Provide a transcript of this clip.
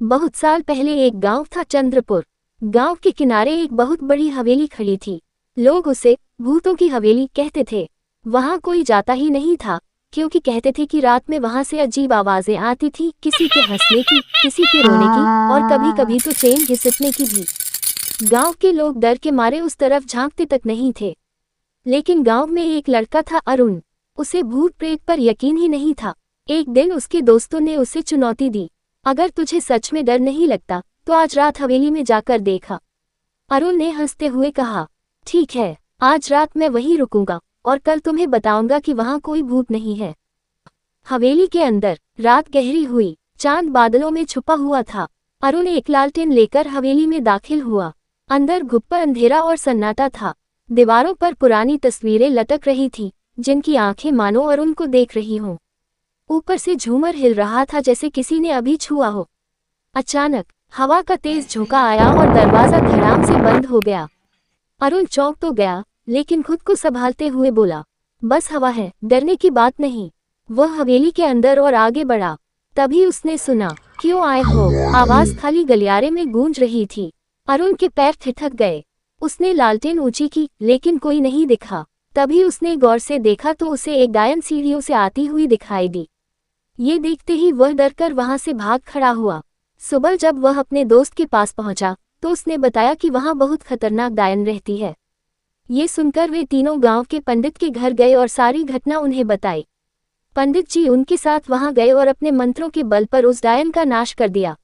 बहुत साल पहले एक गांव था, चंद्रपुर। गांव के किनारे एक बहुत बड़ी हवेली खड़ी थी। लोग उसे भूतों की हवेली कहते थे। वहां कोई जाता ही नहीं था, क्योंकि कहते थे कि रात में वहां से अजीब आवाजें आती थी, किसी के हंसने की, किसी के रोने की, और कभी कभी तो चैन घिसटने की भी। गांव के लोग डर के मारे उस तरफ झांकते तक नहीं थे। लेकिन गांव में एक लड़का था, अरुण। उसे भूत प्रेत पर यकीन ही नहीं था। एक दिन उसके दोस्तों ने उसे चुनौती दी, अगर तुझे सच में डर नहीं लगता तो आज रात हवेली में जाकर देखा। अरुण ने हंसते हुए कहा, ठीक है, आज रात मैं वहीं रुकूंगा और कल तुम्हें बताऊंगा कि वहां कोई भूत नहीं है। हवेली के अंदर रात गहरी हुई, चांद बादलों में छुपा हुआ था। अरुण एक लालटेन लेकर हवेली में दाखिल हुआ। अंदर घुप्पा अंधेरा और सन्नाटा था। दीवारों पर पुरानी तस्वीरें लटक रही थीं, जिनकी आंखें मानो अरुण को देख रही हों। ऊपर से झूमर हिल रहा था, जैसे किसी ने अभी छुआ हो। अचानक हवा का तेज झोंका आया और दरवाजा धड़ाम से बंद हो गया। अरुण चौंक तो गया, लेकिन खुद को संभालते हुए बोला, बस हवा है, डरने की बात नहीं। वह हवेली के अंदर और आगे बढ़ा। तभी उसने सुना, क्यों आए हो? आवाज खाली गलियारे में गूंज रही थी। अरुण के पैर ठिठक गए। उसने लालटेन ऊंची की, लेकिन कोई नहीं दिखा। तभी उसने गौर से देखा तो उसे एक डायन सीढ़ियों से आती हुई दिखाई दी। ये देखते ही वह डरकर वहां से भाग खड़ा हुआ। सुबह जब वह अपने दोस्त के पास पहुंचा तो उसने बताया कि वहां बहुत खतरनाक डायन रहती है। ये सुनकर वे तीनों गांव के पंडित के घर गए और सारी घटना उन्हें बताई। पंडित जी उनके साथ वहां गए और अपने मंत्रों के बल पर उस डायन का नाश कर दिया।